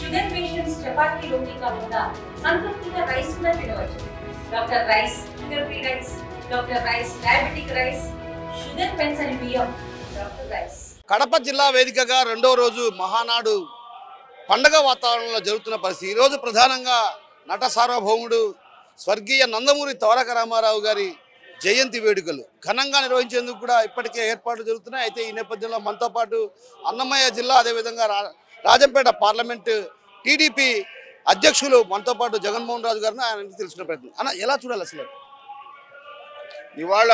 Sugar patients chapati రోటీ కాకుండా సంతృప్తిగా rice కూడా తినవచ్చు. Doctor rice, sugar free rice, doctor rice, diabetic rice, sugar పెన్సని బియ్యం, డాక్టర్ రైస్. కడప జిల్లా వేదికగా రెండో రోజు మహానాడు పండగ వాతావరణంలో జరుగుతున్న పరిస్థితి. ఈరోజు ప్రధానంగా నట సార్వభౌముడు స్వర్గీయ నందమూరి తారక రామారావు గారి జయంతి వేడుకలు ఘనంగా నిర్వహించేందుకు కూడా ఇప్పటికే ఏర్పాట్లు జరుగుతున్నాయి. అయితే ఈ నేపథ్యంలో మనతో పాటు అన్నమయ్య జిల్లా, అదేవిధంగా రాజంపేట పార్లమెంటు టీడీపీ అధ్యక్షులు మనతో పాటు జగన్మోహన్ రాజు గారిని ఆయన తెలుసుకునే ప్రయత్నం. అన్న, ఎలా చూడాలి అసలు ఇవాళ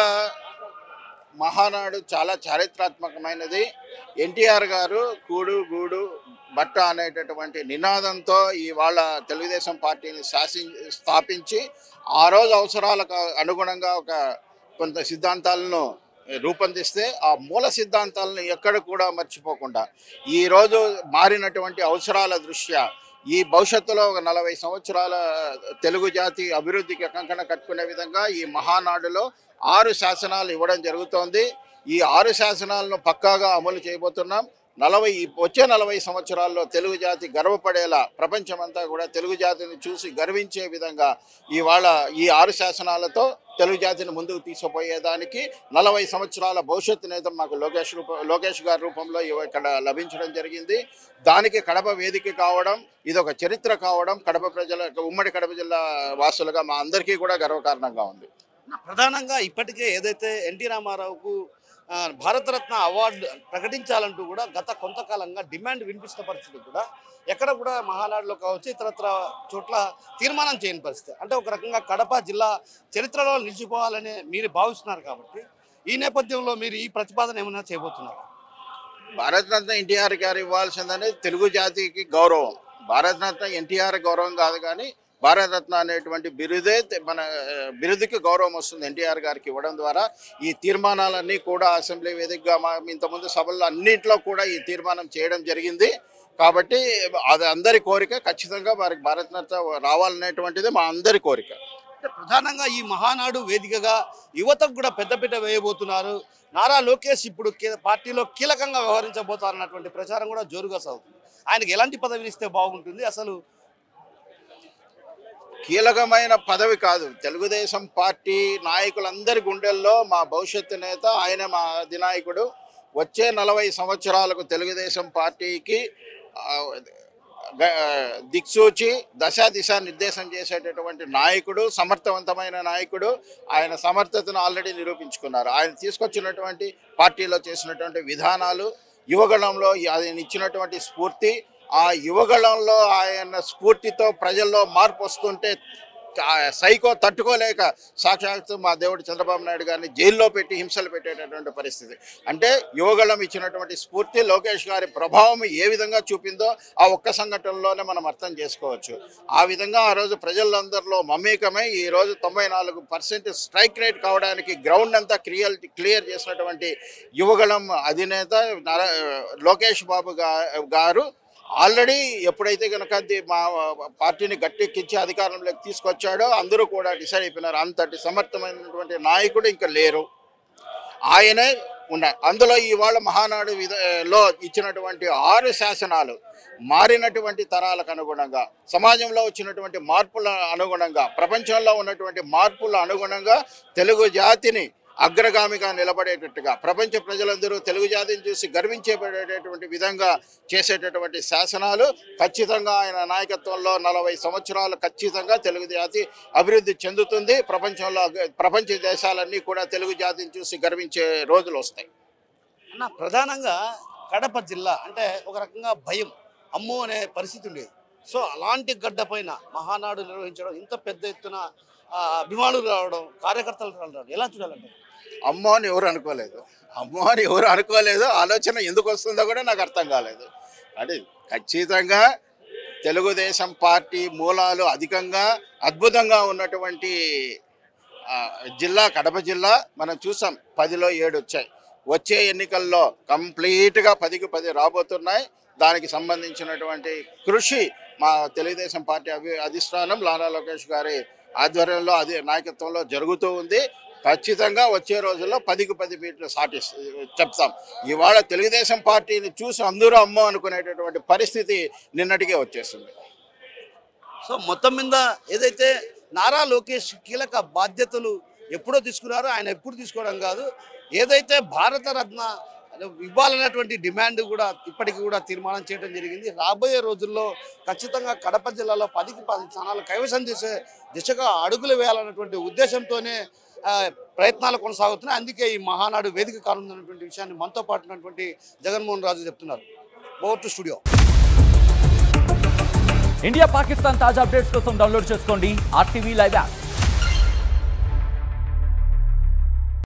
మహానాడు చాలా చారిత్రాత్మకమైనది. ఎన్టీఆర్ గారు కూడు గూడు బట్ట అనేటటువంటి నినాదంతో ఇవాళ తెలుగుదేశం పార్టీని స్థాపించి ఆ రోజు అవసరాలకు అనుగుణంగా కొంత సిద్ధాంతాలను రూపొందిస్తే ఆ మూల సిద్ధాంతాలను ఎక్కడ కూడా మర్చిపోకుండా ఈరోజు మారినటువంటి అవసరాల దృష్ట్యా ఈ భవిష్యత్తులో ఒక 40 సంవత్సరాల తెలుగు జాతి అభివృద్ధికి కంకణ కట్టుకునే విధంగా ఈ మహానాడులో 6 శాసనాలు ఇవ్వడం జరుగుతోంది. ఈ 6 శాసనాలను పక్కాగా అమలు చేయబోతున్నాం. వచ్చే 40 సంవత్సరాల్లో తెలుగు జాతి గర్వపడేలా, ప్రపంచమంతా కూడా తెలుగు జాతిని చూసి గర్వించే విధంగా ఇవాళ ఈ 6 శాసనాలతో తెలుగు జాతిని ముందుకు తీసుకుపోయేదానికి 40 సంవత్సరాల భవిష్యత్తు నేత మాకు లోకేష్ గారి రూపంలో ఇక్కడ లభించడం జరిగింది. దానికి కడప వేదిక కావడం, ఇది ఒక చరిత్ర కావడం కడప ఉమ్మడి కడప జిల్లా వాసులుగా మా అందరికీ కూడా గర్వకారణంగా ఉంది. ప్రధానంగా ఇప్పటికే ఏదైతే ఎన్టీ రామారావుకు భారతరత్న అవార్డు ప్రకటించాలంటూ కూడా గత కొంతకాలంగా డిమాండ్ వినిపిస్తున్న పరిస్థితి కూడా ఎక్కడ కూడా మహానాడులో కావచ్చు ఇతరత్ర చోట్ల తీర్మానం చేయని పరిస్థితి. అంటే ఒక రకంగా కడప జిల్లా చరిత్రలో నిలిచిపోవాలని మీరు భావిస్తున్నారు కాబట్టి ఈ నేపథ్యంలో మీరు ఈ ప్రతిపాదన ఏమైనా చేయబోతున్నారు? భారతరత్న ఎన్టీఆర్ గారు ఇవ్వాల్సిందని తెలుగు జాతికి గౌరవం. భారతరత్న ఎన్టీఆర్ గౌరవం కాదు, కానీ భారతరత్న అనేటువంటి మన బిరుదుకి గౌరవం వస్తుంది ఎన్టీఆర్ గారికి ఇవ్వడం ద్వారా. ఈ తీర్మానాలన్నీ కూడా అసెంబ్లీ వేదికగా ఇంతకుముందు సభల్లో అన్నింటిలో కూడా ఈ తీర్మానం చేయడం జరిగింది. కాబట్టి అది అందరి కోరిక. ఖచ్చితంగా వారికి భారతరత్న రావాలనేటువంటిది మా అందరి కోరిక. ప్రధానంగా ఈ మహానాడు వేదికగా యువతకు కూడా పెద్దపీట వేయబోతున్నారు. నారా లోకేష్ ఇప్పుడు పార్టీలో కీలకంగా వ్యవహరించబోతారన్నటువంటి ప్రచారం కూడా జోరుగా సాగుతుంది. ఆయనకి ఎలాంటి పదవిని ఇస్తే బాగుంటుంది? అసలు కీలకమైన పదవి కాదు, తెలుగుదేశం పార్టీ నాయకులందరి గుండెల్లో మా భవిష్యత్తు నేత, ఆయన మా అధినాయకుడు. వచ్చే 40 సంవత్సరాలకు తెలుగుదేశం పార్టీకి దిక్సూచి దిశ నిర్దేశం చేసేటటువంటి నాయకుడు, సమర్థవంతమైన నాయకుడు. ఆయన సమర్థతను ఆల్రెడీ నిరూపించుకున్నారు. ఆయన తీసుకొచ్చినటువంటి పార్టీలో చేసినటువంటి విధానాలు, యువగణంలో ఆయన ఇచ్చినటువంటి స్ఫూర్తి, ఆ యువగళంలో ఆయన స్ఫూర్తితో ప్రజల్లో మార్పు వస్తుంటే సైకో తట్టుకోలేక సాక్షాత్తు మా దేవుడు చంద్రబాబు నాయుడు గారిని జైల్లో పెట్టి హింసలు పెట్టేటటువంటి పరిస్థితి. అంటే యువగళం ఇచ్చినటువంటి స్ఫూర్తి, లోకేష్ గారి ప్రభావం ఏ విధంగా చూపిందో ఆ ఒక్క సంఘటనలోనే మనం అర్థం చేసుకోవచ్చు. ఆ విధంగా ఆ రోజు ప్రజలందరిలో మమేకమై ఈరోజు 94% స్ట్రైక్ రేట్ కావడానికి గ్రౌండ్ అంతా క్లియర్ చేసినటువంటి యువగళం అధినేత లోకేష్ బాబు గారు ఆల్రెడీ ఎప్పుడైతే కనుక మా పార్టీని గట్టెక్కించి అధికారంలోకి తీసుకొచ్చాడో అందరూ కూడా డిసైడ్ అయిపోయినారు. అంతటి సమర్థమైనటువంటి నాయకుడు ఇంకా లేరు, ఆయనే ఉన్నాయి. అందులో ఇవాళ మహానాడు లో ఇచ్చినటువంటి 6 శాసనాలు మారినటువంటి తరాలకు అనుగుణంగా, సమాజంలో వచ్చినటువంటి మార్పుల అనుగుణంగా, ప్రపంచంలో ఉన్నటువంటి మార్పుల అనుగుణంగా తెలుగు జాతిని అగ్రగామిగా నిలబడేటట్టుగా, ప్రపంచ ప్రజలందరూ తెలుగు జాతిని చూసి గర్వించేటటువంటి విధంగా చేసేటటువంటి శాసనాలు ఖచ్చితంగా ఆయన నాయకత్వంలో 40 సంవత్సరాలు ఖచ్చితంగా తెలుగు జాతి అభివృద్ధి చెందుతుంది. ప్రపంచ దేశాలన్నీ కూడా తెలుగు జాతిని చూసి గర్వించే రోజులు వస్తాయి. అన్న, ప్రధానంగా కడప జిల్లా అంటే ఒక రకంగా భయం, అమ్మో అనే పరిస్థితి ఉండేది. సో అలాంటి గడ్డ పైన మహానాడు నిర్వహించడం, ఇంత పెద్ద ఎత్తున అభిమానులు రావడం, కార్యకర్తలు రావడం ఎలా చూడాలంటే? అమ్మో అని ఎవరు అనుకోలేదు. ఆలోచన ఎందుకు వస్తుందో కూడా నాకు అర్థం కాలేదు. అంటే ఖచ్చితంగా తెలుగుదేశం పార్టీ మూలాలు అధికంగా అద్భుతంగా ఉన్నటువంటి జిల్లా కడప జిల్లా. మనం చూసాం 10లో 7 వచ్చాయి. వచ్చే ఎన్నికల్లో కంప్లీట్గా 10కి 10 రాబోతున్నాయి. దానికి సంబంధించినటువంటి కృషి మా తెలుగుదేశం పార్టీ అధిష్టానం నారా లోకేష్ గారి ఆధ్వర్యంలో నాయకత్వంలో జరుగుతూ ఉంది. ఖచ్చితంగా వచ్చే రోజుల్లో 10కి 10 సీట్లు చెప్తాం. ఇవాళ తెలుగుదేశం పార్టీని చూసి అందరూ అమ్మో అనుకునేటటువంటి పరిస్థితి నిన్నటికే వచ్చేస్తుంది. సో మొత్తం మీద ఏదైతే నారా లోకేష్ కీలక బాధ్యతలు ఎప్పుడో తీసుకున్నారో ఆయన ఎప్పుడు తీసుకోవడం కాదు, ఏదైతే భారతరత్న ఇవ్వాలన్నటువంటి డిమాండ్ కూడా ఇప్పటికీ కూడా తీర్మానం చేయడం జరిగింది. రాబోయే రోజుల్లో ఖచ్చితంగా కడప జిల్లాలో 10కి 10 స్థానాలు కైవసం చేసే దిశగా అడుగులు వేయాలన్నటువంటి ఉద్దేశంతోనే ప్రయత్నాలు కొనసాగుతున్నాయి. అందుకే ఈ మహానాడు వేదిక కానుందన్నటువంటి విషయాన్ని మనతో పాటు ఉన్నటువంటి జగన్మోహన్ రాజు చెప్తున్నారు. Over to studio. India Pakistan తాజా అప్డేట్స్ కోసం డౌన్లోడ్ చేసుకోండి RTV లైవ్ యాప్.